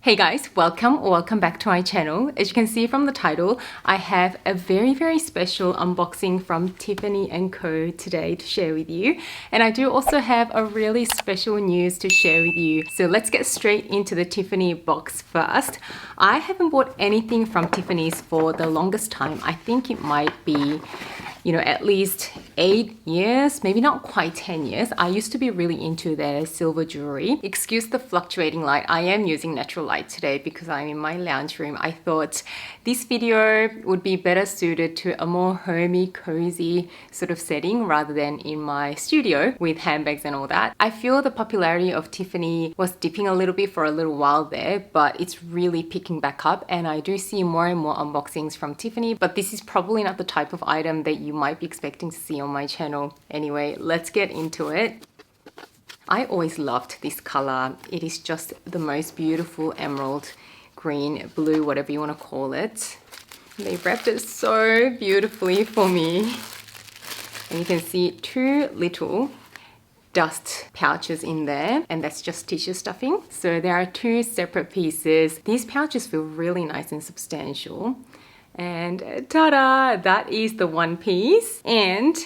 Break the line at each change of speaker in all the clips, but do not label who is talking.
Hey guys, welcome back to my channel. As you can see from the title, I have a very special unboxing from Tiffany & Co today to share with you. And I do also have a really special news to share with you. So let's get straight into the Tiffany box first. I haven't bought anything from Tiffany's for the longest time. I think it might be at least 8 years, maybe not quite 10 years. I used to be really into their silver jewelry. Excuse the fluctuating light. I am using natural light today because I'm in my lounge room. I thought this video would be better suited to a more homey, cozy sort of setting rather than in my studio with handbags and all that. I feel the popularity of Tiffany was dipping a little bit for a little while there, but it's really picking back up and I do see more and more unboxings from Tiffany, but this is probably not the type of item that you might be expecting to see on my channel. Anyway, let's get into it. I always loved this color. It is just the most beautiful emerald green, blue, whatever you want to call it. They wrapped it so beautifully for me. And you can see 2 little dust pouches in there, and that's just tissue stuffing. So there are 2 separate pieces. These pouches feel really nice and substantial. And ta-da! That is the one piece. And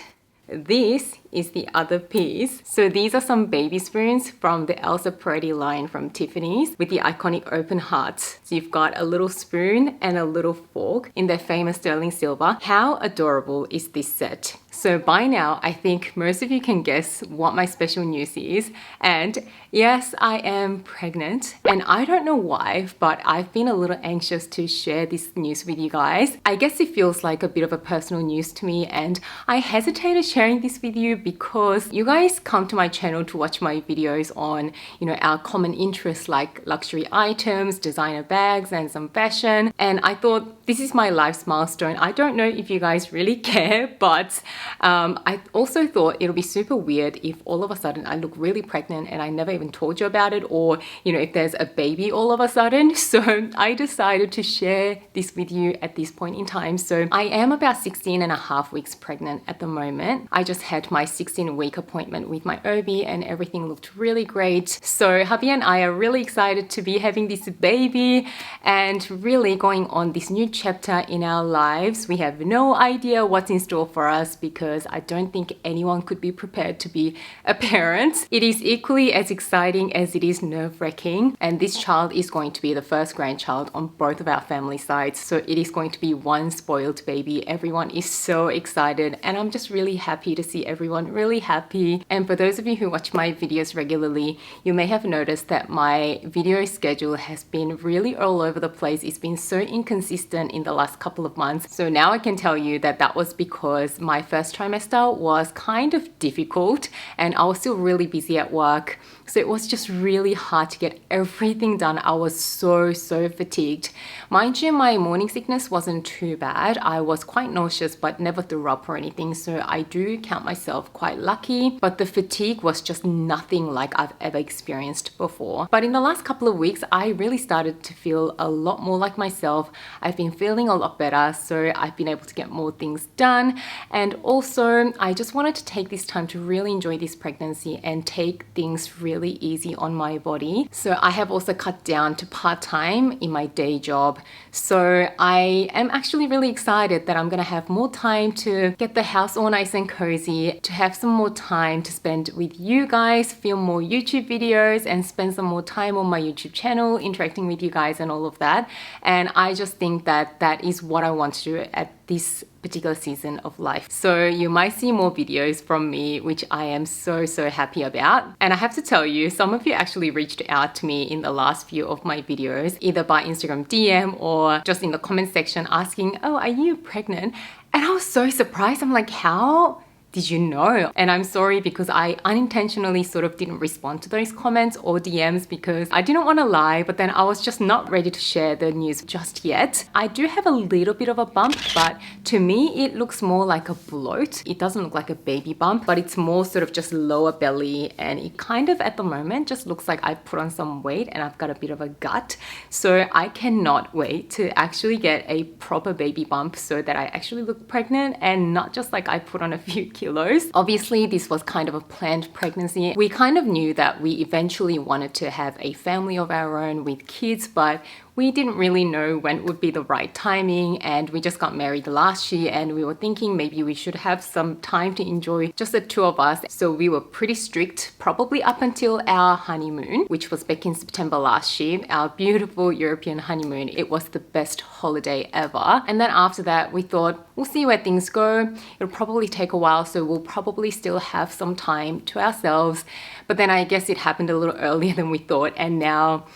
this is the other piece. So these are some baby spoons from the Elsa Peretti line from Tiffany's with the iconic open hearts. So you've got a little spoon and a little fork in their famous sterling silver. How adorable is this set? So by now, I think most of you can guess what my special news is. And yes, I am pregnant. And I don't know why, but I've been a little anxious to share this news with you guys. I guess it feels like a bit of a personal news to me, and I hesitated sharing this with you because you guys come to my channel to watch my videos on, our common interests like luxury items, designer bags, and some fashion. And I thought this is my life's milestone. I don't know if you guys really care, but I also thought it'll be super weird if all of a sudden I look really pregnant and I never even told you about it, or if there's a baby all of a sudden. So I decided to share this with you at this point in time. So I am about 16 and a half weeks pregnant at the moment. I just had my 16-week appointment with my OB and everything looked really great. So hubby and I are really excited to be having this baby and really going on this new chapter in our lives. We have no idea what's in store for us because I don't think anyone could be prepared to be a parent. It is equally as exciting as it is nerve-wracking, and this child is going to be the first grandchild on both of our family sides. So it is going to be one spoiled baby. Everyone is so excited and I'm just really happy to see everyone really happy. And for those of you who watch my videos regularly, you may have noticed that my video schedule has been really all over the place. It's been so inconsistent in the last couple of months. So now I can tell you that that was because my first trimester was kind of difficult and I was still really busy at work. So it was just really hard to get everything done. I was so fatigued. Mind you, my morning sickness wasn't too bad. I was quite nauseous but never threw up or anything. So I do count myself quite lucky. But the fatigue was just nothing like I've ever experienced before. But in the last couple of weeks, I really started to feel a lot more like myself. I've been feeling a lot better. So I've been able to get more things done. And also, I just wanted to take this time to really enjoy this pregnancy and take things really easy on my body. So I have also cut down to part-time in my day job. So I am actually really excited that I'm gonna have more time to get the house all nice and cozy, to have some more time to spend with you guys, film more YouTube videos, and spend some more time on my YouTube channel interacting with you guys and all of that. And I just think that that is what I want to do at this particular season of life. So you might see more videos from me, which I am so happy about. And I have to tell you, some of you actually reached out to me in the last few of my videos, either by Instagram DM or just in the comment section asking, oh, are you pregnant? And I was so surprised. I'm like, how did you know? And I'm sorry because I unintentionally sort of didn't respond to those comments or DMs because I didn't want to lie, but then I was just not ready to share the news just yet. I do have a little bit of a bump, but to me, it looks more like a bloat. It doesn't look like a baby bump, but it's more sort of just lower belly. And it kind of at the moment just looks like I put on some weight and I've got a bit of a gut. So I cannot wait to actually get a proper baby bump so that I actually look pregnant and not just like I put on a few kilos. Obviously, this was kind of a planned pregnancy. We kind of knew that we eventually wanted to have a family of our own with kids, but we didn't really know when it would be the right timing, and we just got married last year and we were thinking maybe we should have some time to enjoy just the two of us. So we were pretty strict, probably up until our honeymoon, which was back in September last year, our beautiful European honeymoon. It was the best holiday ever. And then after that, we thought, we'll see where things go. It'll probably take a while, so we'll probably still have some time to ourselves. But then I guess it happened a little earlier than we thought, and now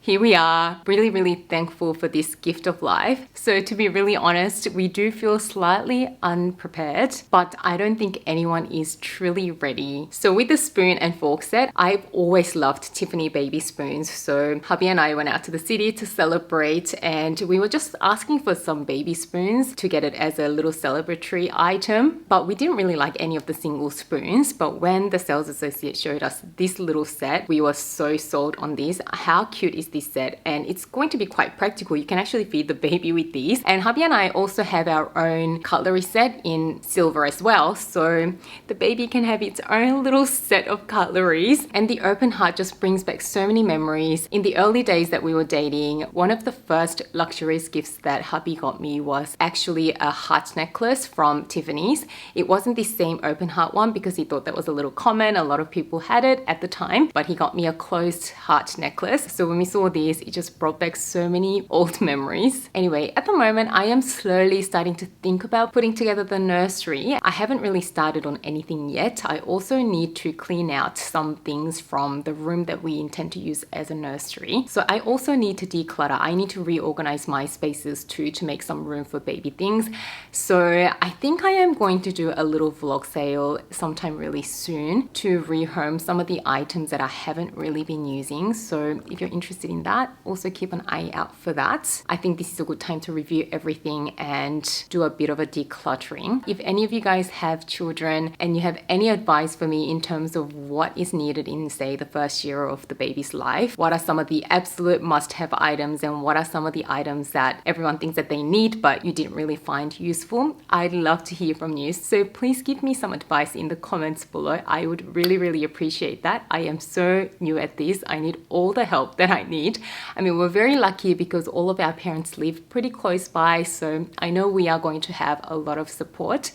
here we are, really thankful for this gift of life. So to be really honest, we do feel slightly unprepared, but I don't think anyone is truly ready. So with the spoon and fork set, I've always loved Tiffany baby spoons. So hubby and I went out to the city to celebrate, and we were just asking for some baby spoons to get it as a little celebratory item, but we didn't really like any of the single spoons. But when the sales associate showed us this little set, we were so sold on this. How cute is this set? And it's going to be quite practical. You can actually feed the baby with these. And hubby and I also have our own cutlery set in silver as well, so the baby can have its own little set of cutleries. And the open heart just brings back so many memories. In the early days that we were dating, one of the first luxurious gifts that hubby got me was actually a heart necklace from Tiffany's. It wasn't the same open heart one because he thought that was a little common. A lot of people had it at the time, but he got me a closed heart necklace. So when we saw this, it just brought back so many old memories. Anyway, at the moment, I am slowly starting to think about putting together the nursery. I haven't really started on anything yet. I also need to clean out some things from the room that we intend to use as a nursery. So I also need to declutter. I need to reorganize my spaces too to make some room for baby things. So I think I am going to do a little vlog sale sometime really soon to rehome some of the items that I haven't really been using. So if you're interested in that, also keep an eye out for that. I think this is a good time to review everything and do a bit of a decluttering. If any of you guys have children and you have any advice for me in terms of what is needed in, say, the first year of the baby's life, what are some of the absolute must-have items and what are some of the items that everyone thinks that they need but you didn't really find useful, I'd love to hear from you. So please give me some advice in the comments below. I would really appreciate that. I am so new at this. I need all the help that I need. I mean, we're very lucky because all of our parents live pretty close by, so I know we are going to have a lot of support,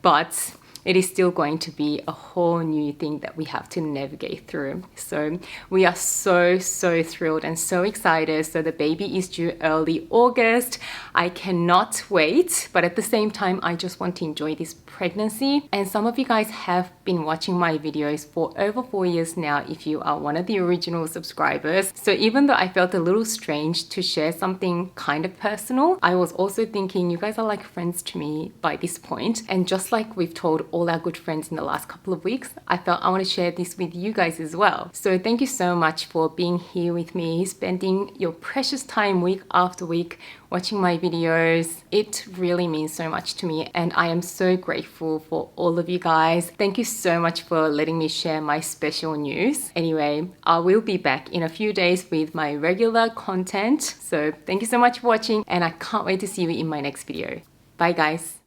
but it is still going to be a whole new thing that we have to navigate through. So we are so thrilled and so excited. So the baby is due early August. I cannot wait, but at the same time, I just want to enjoy this pregnancy. And some of you guys have been watching my videos for over 4 years now if you are one of the original subscribers. So even though I felt a little strange to share something kind of personal, I was also thinking you guys are like friends to me by this point. And just like we've told all our good friends in the last couple of weeks, I felt I want to share this with you guys as well. So thank you so much for being here with me, spending your precious time week after week watching my videos. It really means so much to me and I am so grateful for all of you guys. Thank you so much for letting me share my special news. Anyway, I will be back in a few days with my regular content. So thank you so much for watching and I can't wait to see you in my next video. Bye guys.